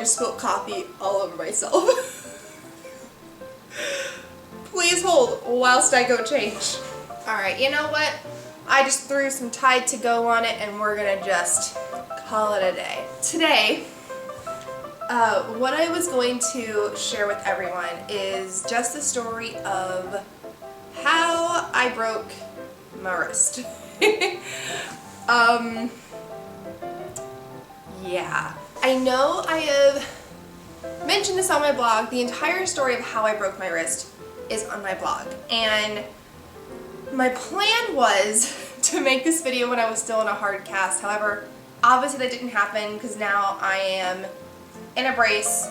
just spilled coffee all over myself. Please hold whilst I go change. Alright, you know what? I just threw some Tide to Go on it and we're gonna just call it a day. Today, what I was going to share with everyone is just the story of how I broke my wrist. Yeah. I know I have mentioned this on my blog. The entire story of how I broke my wrist is on my blog. And my plan was to make this video when I was still in a hard cast. However, obviously that didn't happen because now I am in a brace,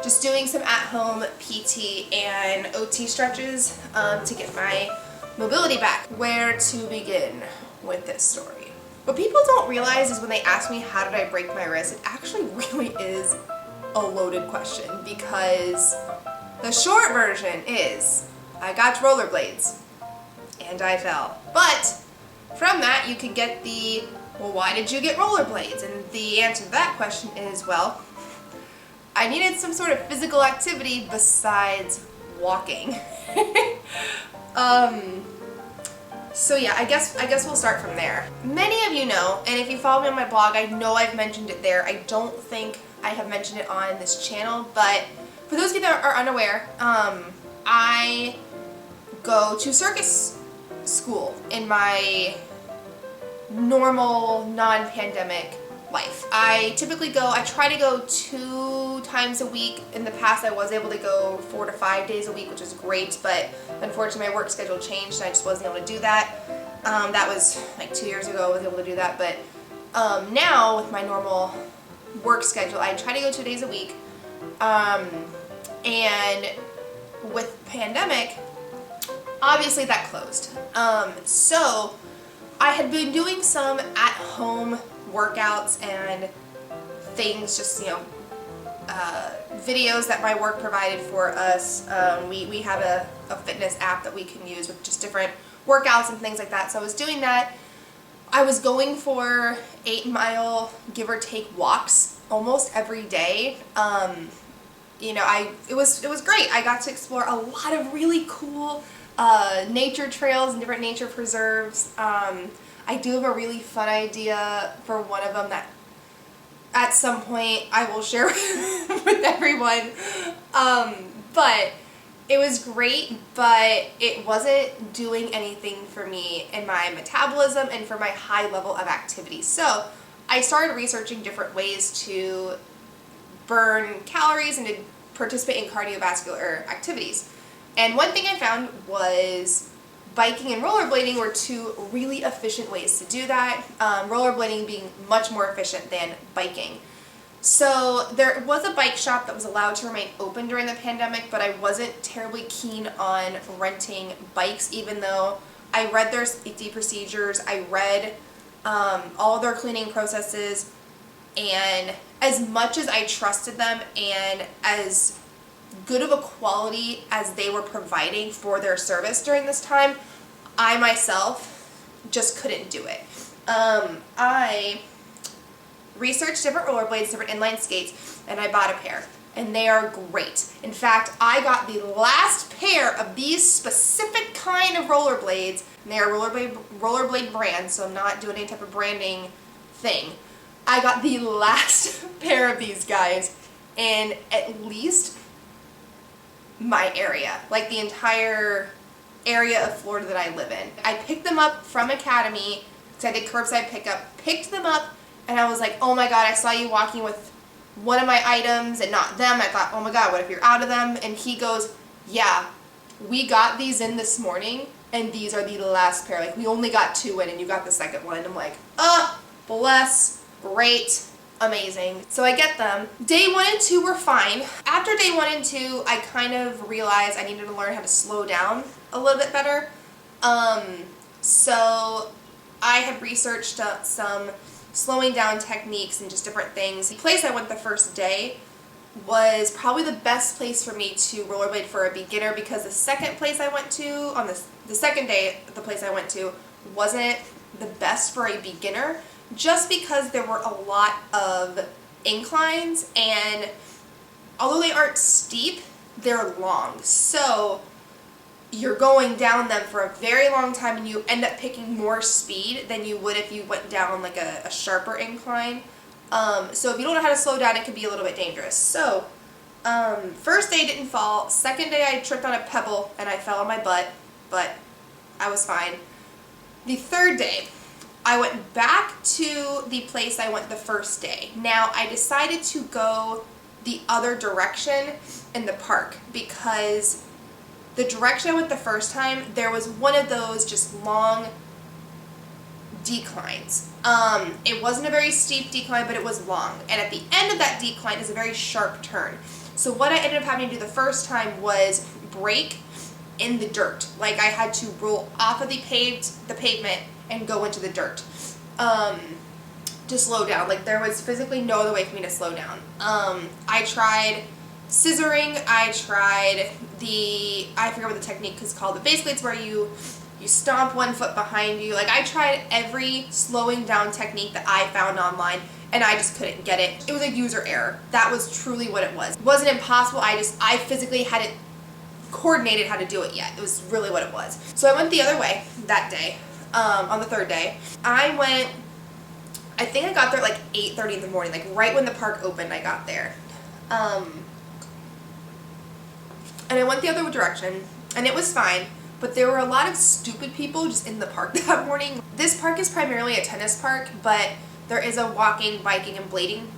just doing some at-home PT and OT stretches to get my mobility back. Where to begin with this story? What people don't realize is when they ask me how did I break my wrist, it actually really is a loaded question, because the short version is I got rollerblades and I fell. But from that you could get the, well, why did you get rollerblades? And the answer to that question is, well, I needed some sort of physical activity besides walking. So yeah, I guess we'll start from there. Many of you know, and if you follow me on my blog, I know I've mentioned it there. I don't think I have mentioned it on this channel, but for those of you that are unaware, I go to circus school in my normal, non-pandemic life. I try to go 2 times a week. In the past I was able to go 4 to 5 days a week, which is great, but unfortunately my work schedule changed and I just wasn't able to do that. That was like 2 years ago I was able to do that, but now with my normal work schedule I try to go 2 days a week, and with pandemic obviously that closed. So I had been doing some at-home workouts and things, just, you know, videos that my work provided for us. We have a fitness app that we can use with just different workouts and things like that. So I was doing that. I was going for 8-mile, give or take, walks almost every day. You know, it was great. I got to explore a lot of really cool nature trails and different nature preserves. I do have a really fun idea for one of them that at some point I will share with everyone. But it was great, but it wasn't doing anything for me in my metabolism and for my high level of activity. So I started researching different ways to burn calories and to participate in cardiovascular activities. And one thing I found was biking and rollerblading were 2 really efficient ways to do that, rollerblading being much more efficient than biking. So there was a bike shop that was allowed to remain open during the pandemic, but I wasn't terribly keen on renting bikes, even though I read their safety procedures, I read all their cleaning processes, and as much as I trusted them and as good of a quality as they were providing for their service during this time, I myself just couldn't do it. I researched different rollerblades, different inline skates, and I bought a pair. And they are great. In fact, I got the last pair of these specific kind of rollerblades, and they are rollerblade brand, so I'm not doing any type of branding thing. I got the last pair of these guys in at least my area, like the entire area of Florida that I live in. I picked them up from Academy, so I did curbside pickup, picked them up, and I was like, oh my god, I saw you walking with one of my items and not them. I thought, oh my god, what if you're out of them? And he goes, yeah, we got these in this morning and these are the last pair. Like, we only got 2 in and you got the second one. And I'm like, bless, great. Amazing. So I get them. Day 1 and 2 were fine. After day 1 and 2, I kind of realized I needed to learn how to slow down a little bit better. So I had researched some slowing down techniques and just different things. The place I went the first day was probably the best place for me to rollerblade for a beginner, because the second place I went to, on the second day, the place I went to wasn't the best for a beginner, just because there were a lot of inclines, and although they aren't steep, they're long. So you're going down them for a very long time, and you end up picking more speed than you would if you went down like a sharper incline. So if you don't know how to slow down, it can be a little bit dangerous. So first day didn't fall. Second day I tripped on a pebble and I fell on my butt, but I was fine. The third day, I went back to the place I went the first day. Now, I decided to go the other direction in the park because the direction I went the first time, there was one of those just long declines. It wasn't a very steep decline, but it was long. And at the end of that decline is a very sharp turn. So what I ended up having to do the first time was brake in the dirt. Like, I had to roll off of the pavement and go into the dirt to slow down. Like, there was physically no other way for me to slow down. I tried scissoring. I tried I forget what the technique is called, but basically it's where you stomp one foot behind you. Like, I tried every slowing down technique that I found online, and I just couldn't get it. It was a user error. That was truly what it was. It wasn't impossible. I physically hadn't coordinated how to do it yet. It was really what it was. So I went the other way that day, on the third day. I think I got there like 8:30 in the morning, like right when the park opened I got there. And I went the other direction, and it was fine, but there were a lot of stupid people just in the park that morning. This park is primarily a tennis park, but there is a walking, biking, and blading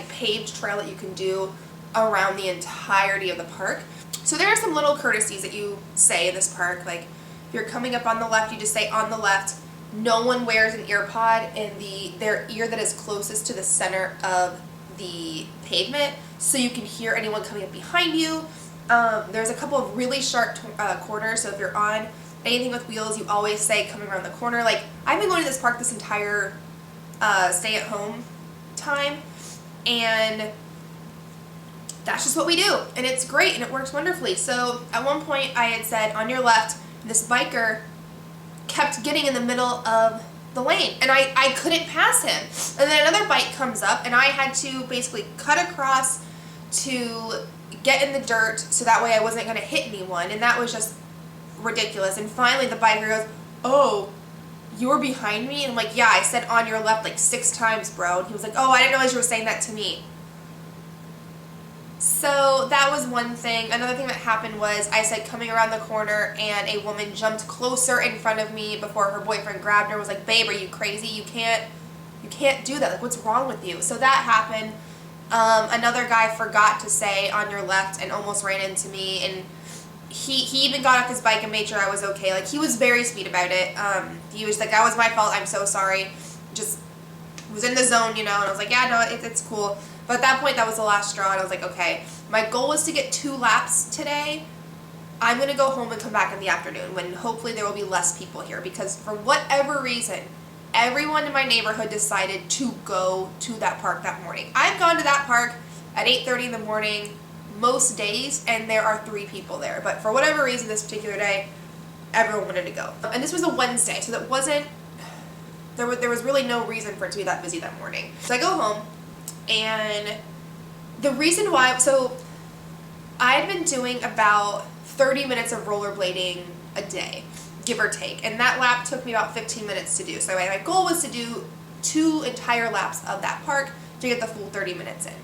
paved trail that you can do around the entirety of the park. So there are some little courtesies that you say in this park, like if you're coming up on the left, you just say on the left. No one wears an ear pod in their ear that is closest to the center of the pavement, so you can hear anyone coming up behind you. There's a couple of really sharp corners, so if you're on anything with wheels, you always say coming around the corner. Like, I've been going to this park this entire stay-at-home time, and that's just what we do, and it's great, and it works wonderfully. So at one point I had said on your left, this biker kept getting in the middle of the lane, and I couldn't pass him. And then another bike comes up, and I had to basically cut across to get in the dirt so that way I wasn't going to hit anyone, and that was just ridiculous. And finally the biker goes, "Oh, you were behind me?" And I'm like, "Yeah, I said on your left like 6 times, bro." And he was like, "Oh, I didn't realize you were saying that to me." So that was one thing. Another thing that happened was I said coming around the corner, and a woman jumped closer in front of me before her boyfriend grabbed her. Was like, "Babe, are you crazy? You can't do that. Like, what's wrong with you?" So that happened. Another guy forgot to say on your left and almost ran into me, and he even got off his bike and made sure I was okay. Like, he was very sweet about it. He was like, "That was my fault. I'm so sorry." Just was in the zone, you know, and I was like, "Yeah, no, it's cool." But at that point, that was the last straw, and I was like, okay, my goal was to get 2 laps today. I'm going to go home and come back in the afternoon when hopefully there will be less people here, because for whatever reason, everyone in my neighborhood decided to go to that park that morning. I've gone to that park at 8:30 in the morning most days, and there are 3 people there. But for whatever reason, this particular day, everyone wanted to go. And this was a Wednesday, so that wasn't, there was really no reason for it to be that busy that morning. So I go home. And the reason why, so I had been doing about 30 minutes of rollerblading a day, give or take. And that lap took me about 15 minutes to do. So my goal was to do 2 entire laps of that park to get the full 30 minutes in.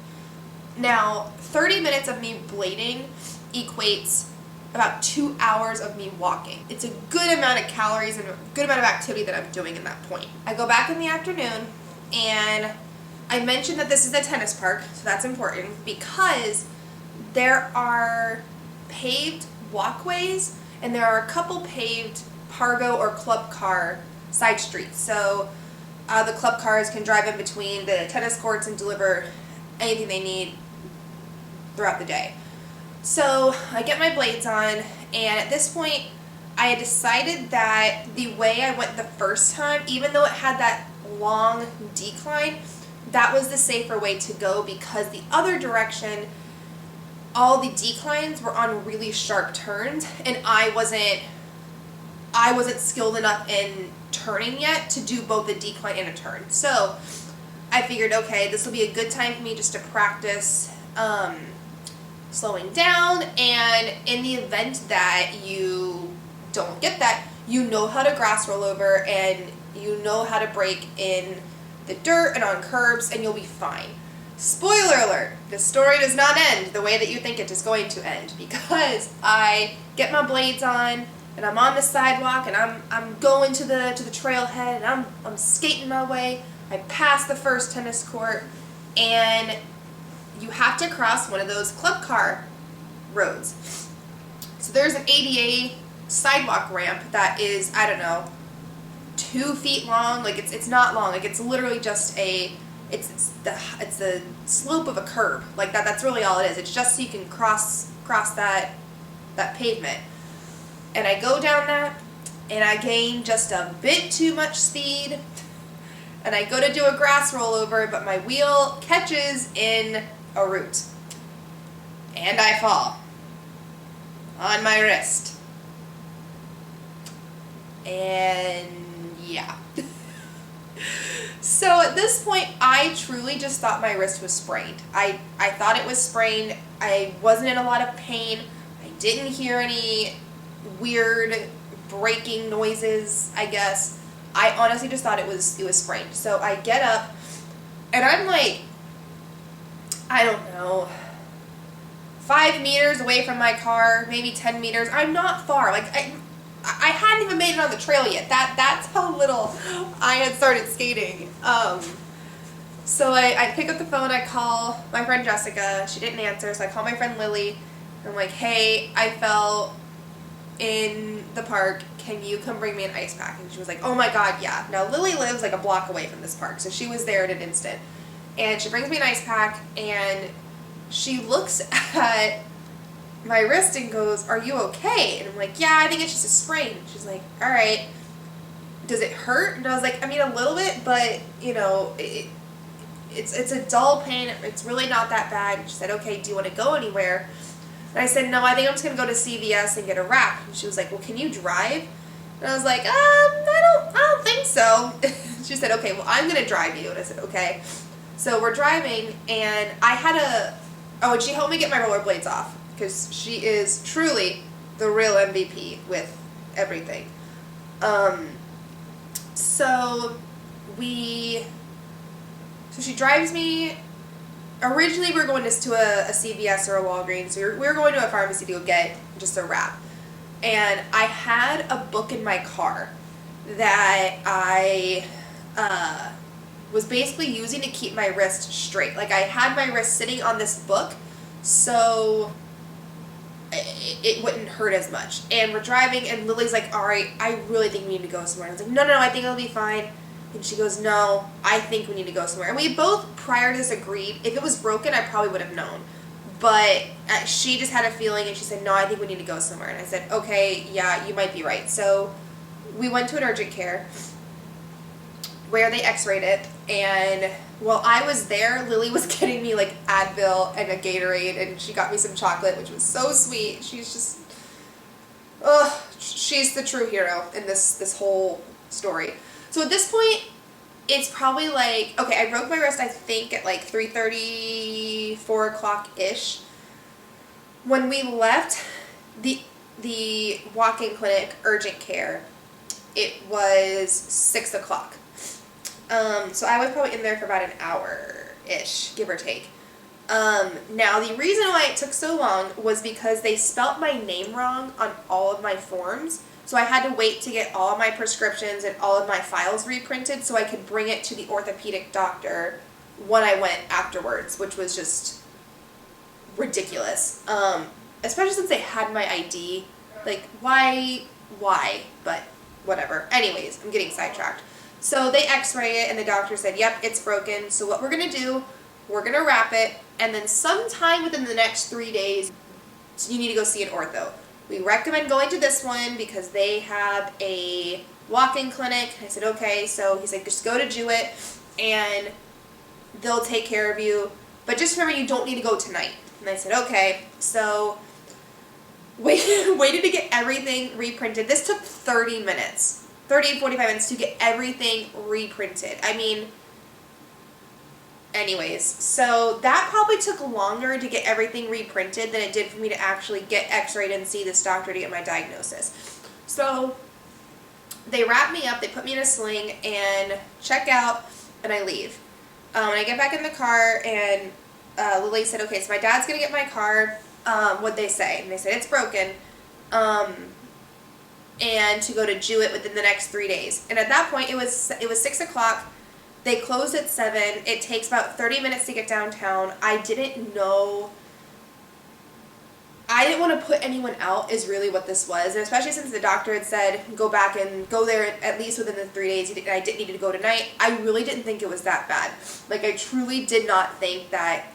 Now, 30 minutes of me blading equates about 2 hours of me walking. It's a good amount of calories and a good amount of activity that I'm doing in that point. I go back in the afternoon, and I mentioned that this is a tennis park, so that's important because there are paved walkways, and there are a couple paved Pargo or club car side streets. So the club cars can drive in between the tennis courts and deliver anything they need throughout the day. So I get my blades on, and at this point I had decided that the way I went the first time, even though it had that long decline, that was the safer way to go, because the other direction, all the declines were on really sharp turns, and I wasn't skilled enough in turning yet to do both the decline and a turn. So I figured, okay, this will be a good time for me just to practice slowing down, and in the event that you don't get that, you know how to grass roll over and you know how to brake in the dirt and on curbs, and you'll be fine. Spoiler alert, the story does not end the way that you think it is going to end, because I get my blades on and I'm on the sidewalk and I'm going to the trailhead and I'm skating my way. I pass the first tennis court, and you have to cross one of those club car roads. So there's an ADA sidewalk ramp that is, I don't know, 2 feet long. Like it's not long. Like it's literally just it's the slope of a curb. Like that's really all it is. It's just so you can cross that pavement. And I go down that, and I gain just a bit too much speed, and I go to do a grass rollover, but my wheel catches in a root, and I fall on my wrist. And yeah. So at this point, I truly just thought my wrist was sprained. I thought it was sprained. I wasn't in a lot of pain. I didn't hear any weird breaking noises, I guess. I honestly just thought it was sprained. So I get up, and I'm like, I don't know, 5 meters away from my car, maybe 10 meters. I'm not far. Like I hadn't even made it on the trail yet. That's how little I had started skating. So I pick up the phone, I call my friend Jessica. She didn't answer, so I call my friend Lily. And I'm like, hey, I fell in the park. Can you come bring me an ice pack? And she was like, oh my god, yeah. Now Lily lives like a block away from this park, so she was there in an instant. And she brings me an ice pack, and she looks at my wrist and goes, are you okay? And I'm like, yeah, I think it's just a sprain. She's like, all right, does it hurt? And I was like, I mean, a little bit, but you know, it's a dull pain. It's really not that bad. And she said, okay, do you want to go anywhere? And I said, no, I think I'm just going to go to CVS and get a wrap. And she was like, well, can you drive? And I was like, I don't think so. She said, okay, well, I'm going to drive you. And I said, okay. So we're driving, and and she helped me get my rollerblades off, because she is truly the real MVP with everything. So she drives me. Originally, we were going to a CVS or a Walgreens. So we were going to a pharmacy to go get just a wrap. And I had a book in my car that I was basically using to keep my wrist straight. Like, I had my wrist sitting on this book, so it wouldn't hurt as much. And we're driving, and Lily's like, all right, I really think we need to go somewhere. And I was like, no, I think it'll be fine. And she goes, no, I think we need to go somewhere. And we both, prior to this, agreed. If it was broken, I probably would have known. But she just had a feeling, and she said, no, I think we need to go somewhere. And I said, okay, yeah, you might be right. So we went to an urgent care where they x-rayed it. And while I was there, Lily was getting me like Advil and a Gatorade, and she got me some chocolate, which was so sweet. She's just, she's the true hero in this whole story. So at this point, it's probably like, okay, I broke my wrist, I think, at like 3:30, 4 o'clock-ish. When we left the walk-in clinic urgent care, it was 6 o'clock. So I was probably in there for about an hour-ish, give or take. Now, the reason why it took so long was because they spelt my name wrong on all of my forms. So I had to wait to get all of my prescriptions and all of my files reprinted so I could bring it to the orthopedic doctor when I went afterwards, which was just ridiculous. Especially since they had my ID. Like, why? But whatever. Anyways, I'm getting sidetracked. So they x-ray it, and the doctor said, yep, it's broken. So what we're going to do, we're going to wrap it, and then sometime within the next 3 days, you need to go see an ortho. We recommend going to this one because they have a walk-in clinic. I said, okay. So he's like, just go to Jewett, and they'll take care of you. But just remember, you don't need to go tonight. And I said, okay. So waited to get everything reprinted. This took 30 minutes. 30 to 45 minutes to get everything reprinted. I mean, anyways, so that probably took longer to get everything reprinted than it did for me to actually get x-rayed and see this doctor to get my diagnosis. So they wrap me up, they put me in a sling, and check out, and I leave. And I get back in the car, and Lily said, okay, so my dad's going to get my car. What'd they say? And they said, it's broken. And to go to Jewett within the next 3 days. And at that point, it was 6 o'clock. They closed at 7. It takes about 30 minutes to get downtown. I didn't know. I didn't want to put anyone out is really what this was. And especially since the doctor had said, go back and go there at least within the 3 days. And I didn't need to go tonight. I really didn't think it was that bad. Like, I truly did not think that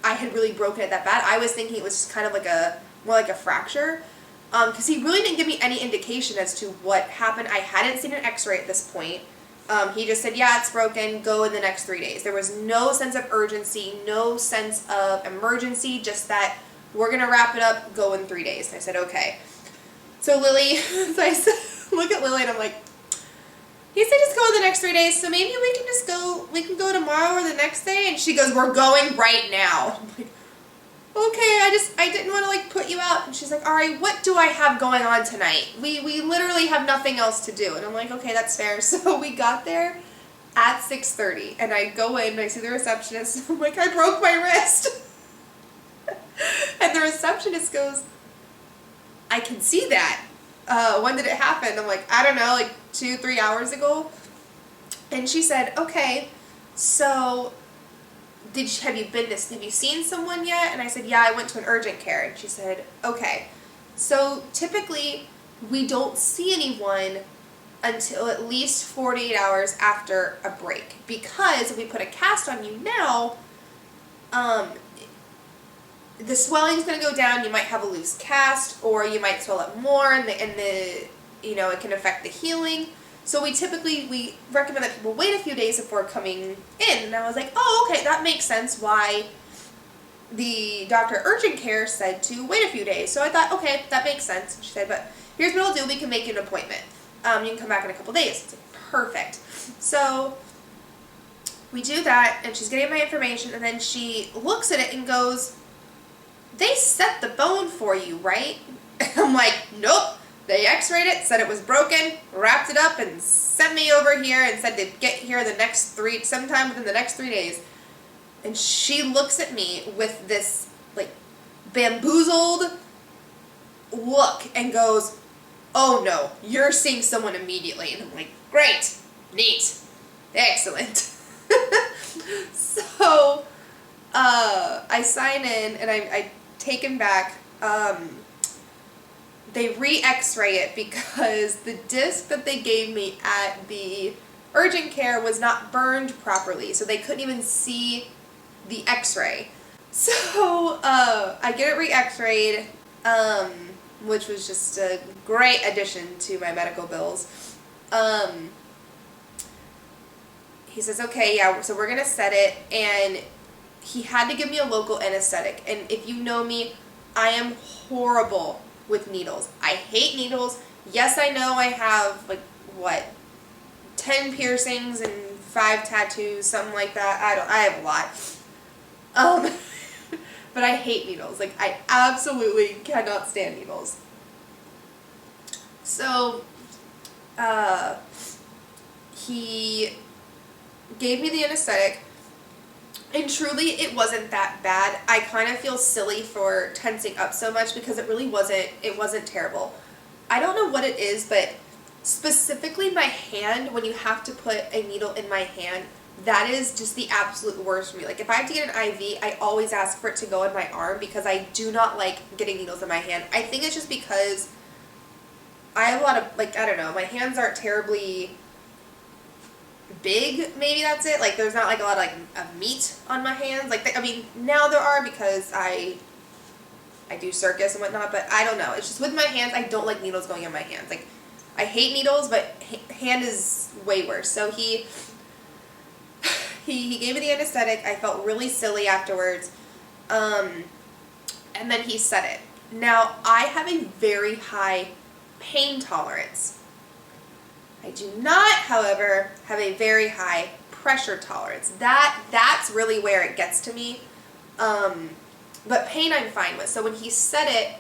I had really broken it that bad. I was thinking it was just kind of like more like a fracture. Because he really didn't give me any indication as to what happened. I hadn't seen an x-ray at this point. He just said, yeah, it's broken, go in the next 3 days. There was no sense of urgency, no sense of emergency, just that we're going to wrap it up, go in 3 days. And I said, okay. So Lily, so I said, look at Lily and I'm like, he said just go in the next 3 days, so maybe we can go tomorrow or the next day? And she goes, we're going right now. I'm like, okay, I didn't want to like put you out. And she's like, all right, what do I have going on tonight? We literally have nothing else to do. And I'm like, okay, that's fair. So we got there at 6:30 and I go in and I see the receptionist. I'm like, I broke my wrist. And the receptionist goes, I can see that. When did it happen? I'm like, I don't know, like 2-3 hours ago. And she said, okay, so have you seen someone yet? And I said, yeah, I went to an urgent care. And she said, okay, so typically we don't see anyone until at least 48 hours after a break, because if we put a cast on you now, the swelling's going to go down, you might have a loose cast, or you might swell up more, and the it can affect the healing. So we recommend that people wait a few days before coming in. And I was like, oh, okay, that makes sense why the doctor at urgent care said to wait a few days. So I thought, okay, that makes sense. She said, but here's what I'll do, we can make an appointment. You can come back in a couple days. It's like, perfect. So we do that, and she's getting my information, and then she looks at it and goes, they set the bone for you, right? And I'm like, nope. They x-rayed it, said it was broken, wrapped it up, and sent me over here and said to get here sometime within the next 3 days. And she looks at me with this, like, bamboozled look and goes, oh no, you're seeing someone immediately. And I'm like, great, neat, excellent. So, I sign in and I take him back. They re-x-ray it because the disc that they gave me at the urgent care was not burned properly, so they couldn't even see the x-ray. So I get it re-x-rayed, which was just a great addition to my medical bills. He says, okay, yeah, so we're going to set it, and he had to give me a local anesthetic. And if you know me, I am horrible with needles. I hate needles. Yes, I know I have, 10 piercings and 5 tattoos, something like that. I have a lot. But I hate needles. Like, I absolutely cannot stand needles. So, he gave me the anesthetic. And truly, it wasn't that bad. I kind of feel silly for tensing up so much because it really wasn't terrible. I don't know what it is, but specifically my hand, when you have to put a needle in my hand, that is just the absolute worst for me. Like, if I have to get an IV, I always ask for it to go in my arm because I do not like getting needles in my hand. I think it's just because I have a lot of, I don't know, my hands aren't terribly big, maybe that's it. Like, there's not a lot of meat on my hands. Now there are because I do circus and whatnot, but I don't know. It's just with my hands, I don't like needles going in my hands. Like, I hate needles, but hand is way worse. So he gave me the anesthetic. I felt really silly afterwards. And then he set it. Now, I have a very high pain tolerance. I do not, however, have a very high pressure tolerance. That's really where it gets to me. But pain I'm fine with. So when he said it,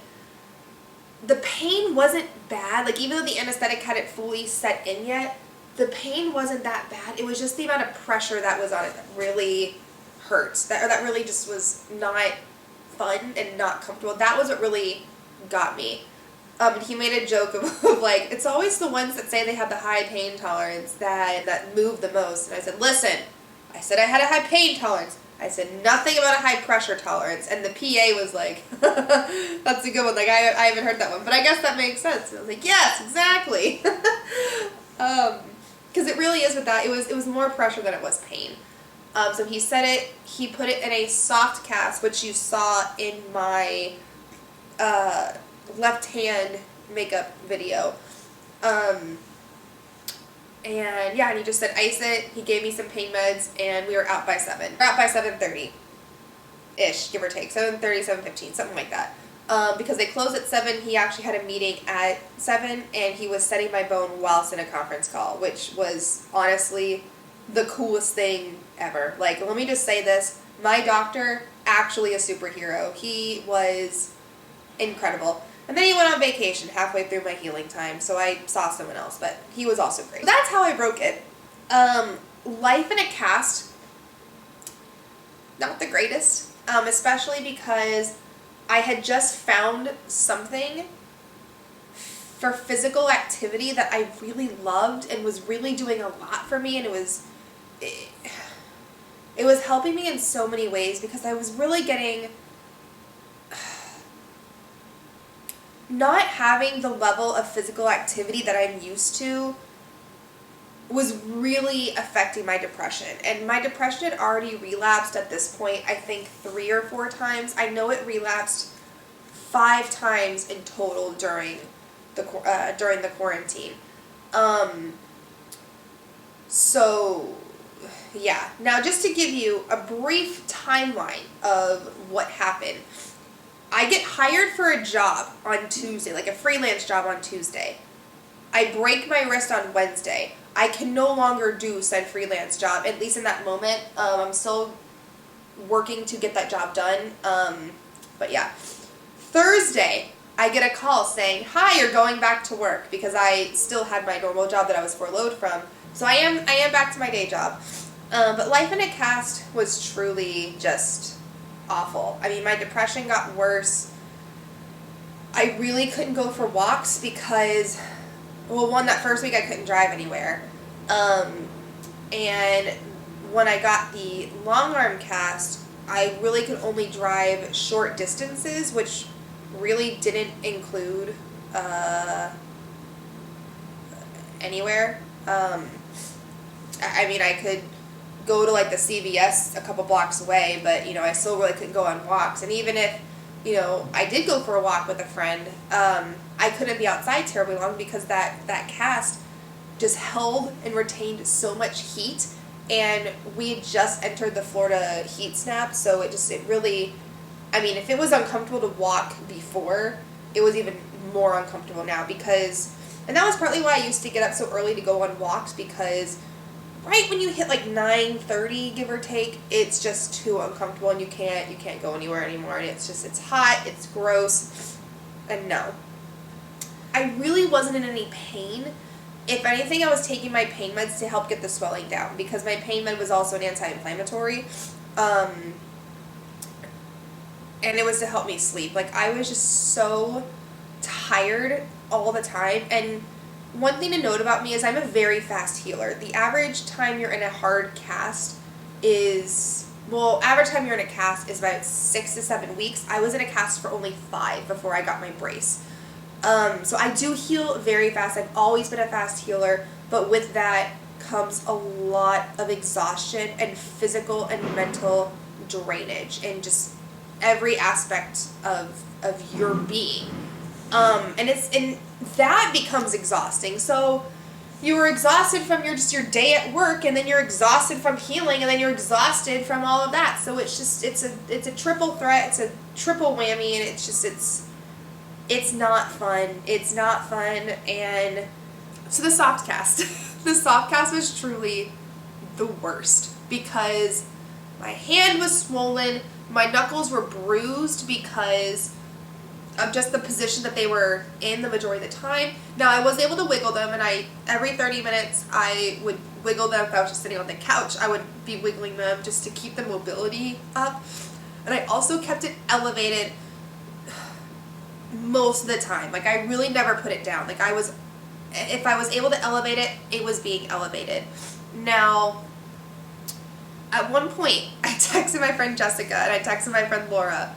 the pain wasn't bad. Like, even though the anesthetic hadn't fully set in yet, the pain wasn't that bad. It was just the amount of pressure that was on it that really hurt. That really just was not fun and not comfortable. That was what really got me. And he made a joke of like, it's always the ones that say they have the high pain tolerance that move the most. And I said, listen, I said I had a high pain tolerance. I said nothing about a high pressure tolerance. And the PA was like, that's a good one. Like, I haven't heard that one. But I guess that makes sense. And I was like, yes, exactly. Because it really is with that. It was more pressure than it was pain. So he said it. He put it in a soft cast, which you saw in my left hand makeup video. And yeah, and he just said ice it. He gave me some pain meds, and we were out by 7. We're out by 7:30-ish, give or take. 7:30, 7:15, something like that. Because they closed at 7, he actually had a meeting at 7, and he was setting my bone whilst in a conference call, which was honestly the coolest thing ever. Like, let me just say this. My doctor, actually a superhero. He was incredible. And then he went on vacation halfway through my healing time, so I saw someone else, but he was also great. That's how I broke it. Life in a cast, not the greatest, especially because I had just found something for physical activity that I really loved and was really doing a lot for me, and it was helping me in so many ways because I was really getting... Not having the level of physical activity that I'm used to was really affecting my depression. And my depression had already relapsed at this point, I think 3 or 4 times. I know it relapsed 5 times in total during the quarantine. So, yeah. Now, just to give you a brief timeline of what happened. I get hired for a job on Tuesday, like a freelance job on Tuesday. I break my wrist on Wednesday. I can no longer do said freelance job, at least in that moment. I'm still working to get that job done. But yeah. Thursday, I get a call saying, hi, you're going back to work, because I still had my normal job that I was furloughed from. So I am back to my day job. But life in a cast was truly just... awful. I mean, my depression got worse. I really couldn't go for walks because, well, one, that first week I couldn't drive anywhere. And when I got the long arm cast, I really could only drive short distances, which really didn't include anywhere. I mean, I could go to like the CVS a couple blocks away, but I still really couldn't go on walks. And even if I did go for a walk with a friend, I couldn't be outside terribly long because that cast just held and retained so much heat, and we had just entered the Florida heat snap, so it really, I mean, if it was uncomfortable to walk before, it was even more uncomfortable now, because, and that was partly why I used to get up so early to go on walks, because right when you hit like 9:30, give or take, it's just too uncomfortable and you can't go anywhere anymore, and it's hot, it's gross, and no. I really wasn't in any pain. If anything, I was taking my pain meds to help get the swelling down, because my pain med was also an anti-inflammatory, and it was to help me sleep. Like, I was just so tired all the time, and one thing to note about me is I'm a very fast healer. The average time you're in a hard cast is, average time you're in a cast is about 6 to 7 weeks. I was in a cast for only 5 before I got my brace. So I do heal very fast. I've always been a fast healer, but with that comes a lot of exhaustion and physical and mental drainage in just every aspect of your being. And that becomes exhausting. So you were exhausted from your day at work, and then you're exhausted from healing, and then you're exhausted from all of that. So it's a triple threat. It's a triple whammy, and it's not fun. It's not fun. And so the soft cast, the soft cast was truly the worst because my hand was swollen, my knuckles were bruised because of just the position that they were in the majority of the time. Now, I was able to wiggle them, and every 30 minutes I would wiggle them. If I was just sitting on the couch, I would be wiggling them just to keep the mobility up. And I also kept it elevated most of the time. Like, I really never put it down. Like, if I was able to elevate it, it was being elevated. Now, at one point, I texted my friend Jessica, and I texted my friend Laura,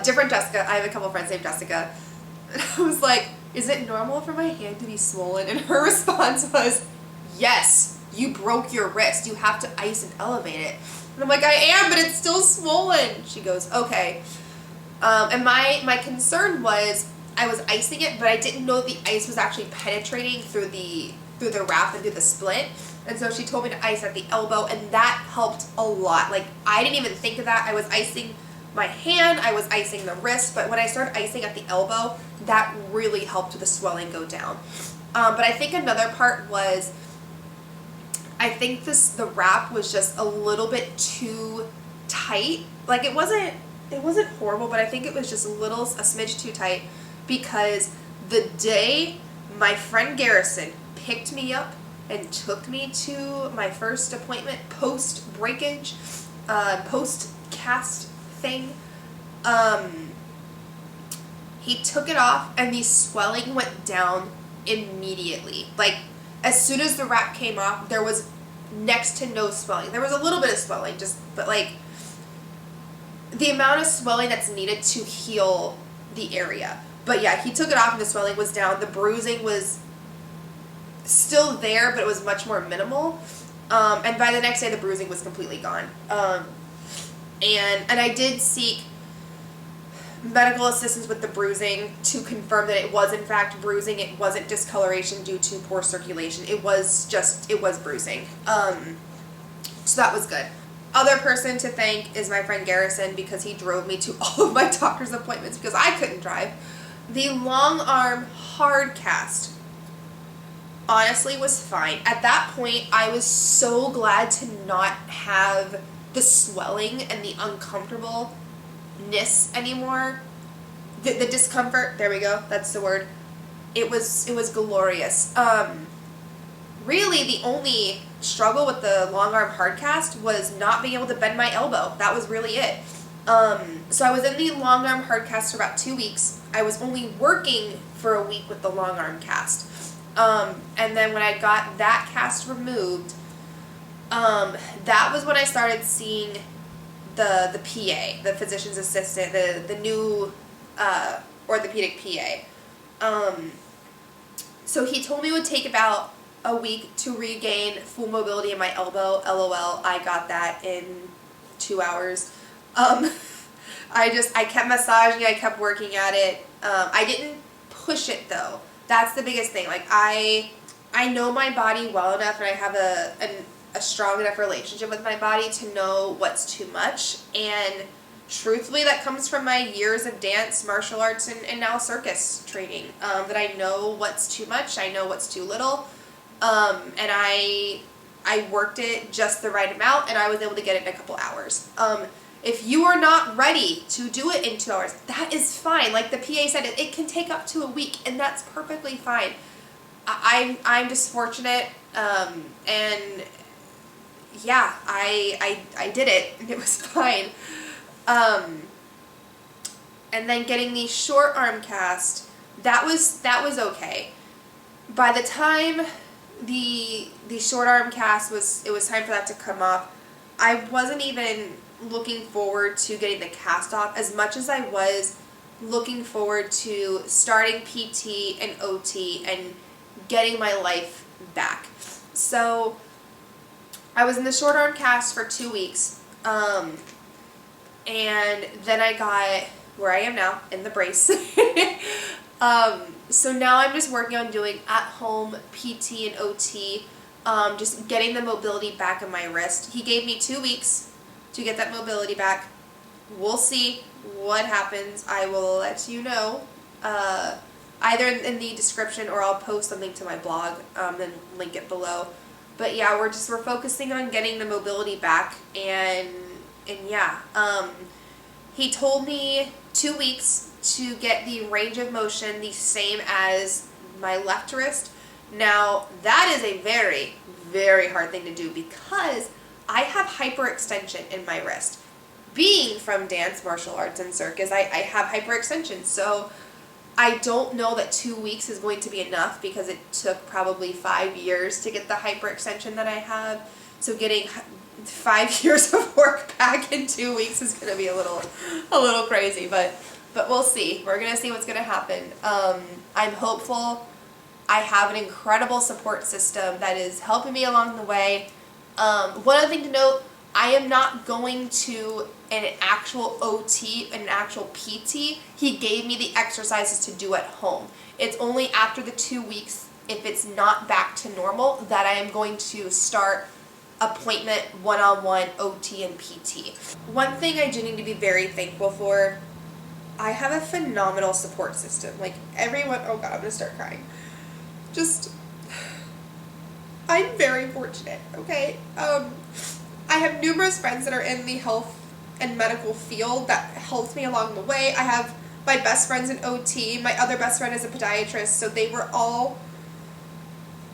different Jessica. I have a couple friends named Jessica. And I was like, is it normal for my hand to be swollen? And her response was, yes, you broke your wrist. You have to ice and elevate it. And I'm like, I am, but it's still swollen. She goes, okay. And my concern was I was icing it, but I didn't know the ice was actually penetrating through the wrap and through the split. And so she told me to ice at the elbow, and that helped a lot. Like, I didn't even think of that. I was icing my hand, I was icing the wrist, but when I started icing at the elbow, that really helped the swelling go down. But I think another part was, I think the wrap was just a little bit too tight. Like, it wasn't horrible, but I think it was just a smidge too tight, because the day my friend Garrison picked me up and took me to my first appointment post-breakage, post-cast thing, he took it off and the swelling went down immediately. Like, as soon as the wrap came off, there was next to no swelling. There was a little bit of swelling, but like, the amount of swelling that's needed to heal the area. But yeah, he took it off and the swelling was down. The bruising was still there, but it was much more minimal. And by the next day, the bruising was completely gone. And I did seek medical assistance with the bruising to confirm that it was in fact bruising. It wasn't discoloration due to poor circulation. It was bruising. So that was good. Other person to thank is my friend Garrison, because he drove me to all of my doctor's appointments because I couldn't drive. The long arm hard cast honestly was fine. At that point, I was so glad to not have the swelling and the uncomfortableness anymore. The discomfort, there we go, that's the word. It was glorious. Really, the only struggle with the long arm hard cast was not being able to bend my elbow. That was really it. So I was in the long arm hard cast for about 2 weeks. I was only working for a week with the long arm cast. And then when I got that cast removed, that was when I started seeing the PA, the physician's assistant, the new orthopedic PA. So he told me it would take about a week to regain full mobility in my elbow. LOL, I got that in 2 hours. I kept massaging, I kept working at it. I didn't push it though. That's the biggest thing. Like, I know my body well enough, and I have a strong enough relationship with my body to know what's too much. And truthfully, that comes from my years of dance, martial arts, and now circus training. That I know what's too much, I know what's too little. And I worked it just the right amount, and I was able to get it in a couple hours. If you are not ready to do it in 2 hours, that is fine. Like the PA said, it can take up to a week, and that's perfectly fine. I'm just fortunate, and yeah, I did it, and it was fine. And then getting the short arm cast, that was okay. By the time the short arm cast it was time for that to come off, I wasn't even looking forward to getting the cast off as much as I was looking forward to starting PT and OT and getting my life back. So I was in the short arm cast for 2 weeks, and then I got where I am now, in the brace. So now I'm just working on doing at-home PT and OT, just getting the mobility back in my wrist. He gave me 2 weeks to get that mobility back. We'll see what happens. I will let you know, either in the description, or I'll post something to my blog, and link it below. But yeah, we're focusing on getting the mobility back, and yeah, he told me 2 weeks to get the range of motion the same as my left wrist. Now, that is a very, very hard thing to do because I have hyperextension in my wrist. Being from dance, martial arts, and circus, I have hyperextension. So I don't know that 2 weeks is going to be enough because it took probably 5 years to get the hyperextension that I have. So getting 5 years of work back in 2 weeks is going to be a little crazy, but we'll see. We're going to see what's going to happen. I'm hopeful. I have an incredible support system that is helping me along the way. One other thing to note, I am not going to an actual OT, an actual PT. He gave me the exercises to do at home. It's only after the 2 weeks, if it's not back to normal, that I am going to start appointment one-on-one OT and PT. One thing I do need to be very thankful for, I have a phenomenal support system. Like everyone, oh God, I'm gonna start crying. I'm very fortunate, okay? I have numerous friends that are in the health and medical field that helped me along the way. I have my best friends in OT. My other best friend is a podiatrist, so they were all,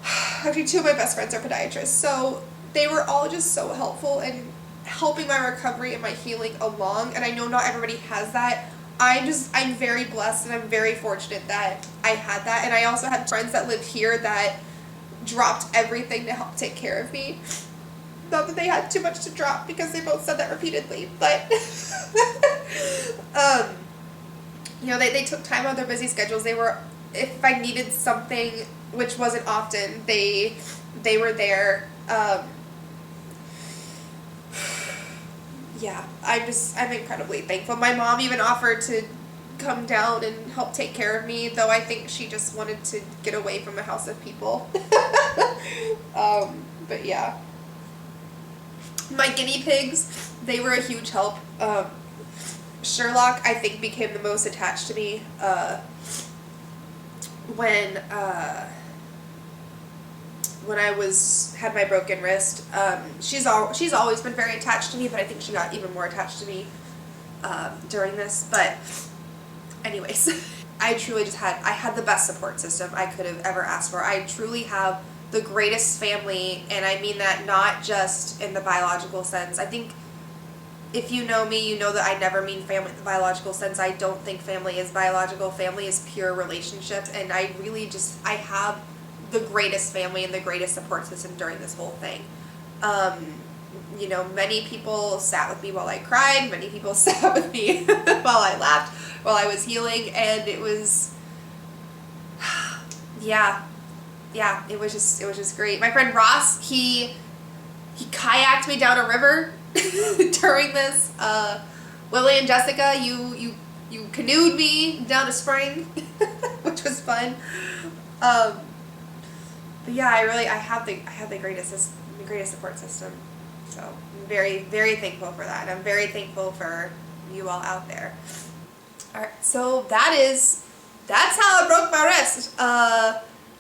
actually 2 of my best friends are podiatrists, so they were all just so helpful in helping my recovery and my healing along, and I know not everybody has that. I'm very blessed and I'm very fortunate that I had that, and I also had friends that lived here that dropped everything to help take care of me. Not that they had too much to drop because they both said that repeatedly, but they took time out of their busy schedules. They were, if I needed something, which wasn't often, they were there. Yeah, I'm incredibly thankful. My mom even offered to come down and help take care of me, though I think she just wanted to get away from a house of people. But yeah. My guinea pigs, they were a huge help. Sherlock, I think, became the most attached to me when I had my broken wrist. She's always been very attached to me, but I think she got even more attached to me during this. But anyways, I truly I had the best support system I could have ever asked for. I truly have the greatest family, and I mean that not just in the biological sense. I think if you know me, you know that I never mean family in the biological sense. I don't think family is biological. Family is pure relationship, and I have the greatest family and the greatest support system during this whole thing. Many people sat with me while I cried. Many people sat with me while I laughed, while I was healing, and it was, yeah, it was just great. My friend Ross, he kayaked me down a river during this. Lily and Jessica, you canoed me down a spring, which was fun. But yeah, I have the greatest support system. So I'm very, very thankful for that. I'm very thankful for you all out there. All right, so that's how I broke my wrist.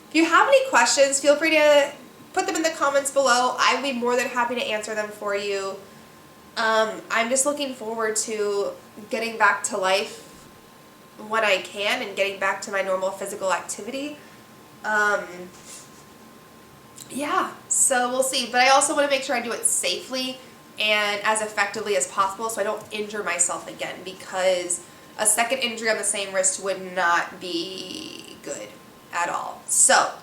If you have any questions, feel free to put them in the comments below. I would be more than happy to answer them for you. I'm just looking forward to getting back to life when I can and getting back to my normal physical activity. Yeah, so we'll see. But I also want to make sure I do it safely and as effectively as possible so I don't injure myself again, because a second injury on the same wrist would not be good at all. So,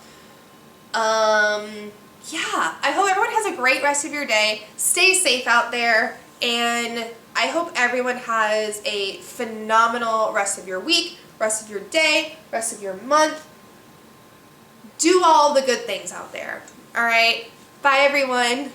yeah, I hope everyone has a great rest of your day. Stay safe out there, and I hope everyone has a phenomenal rest of your week, rest of your day, rest of your month. Do all the good things out there. All right. Bye, everyone.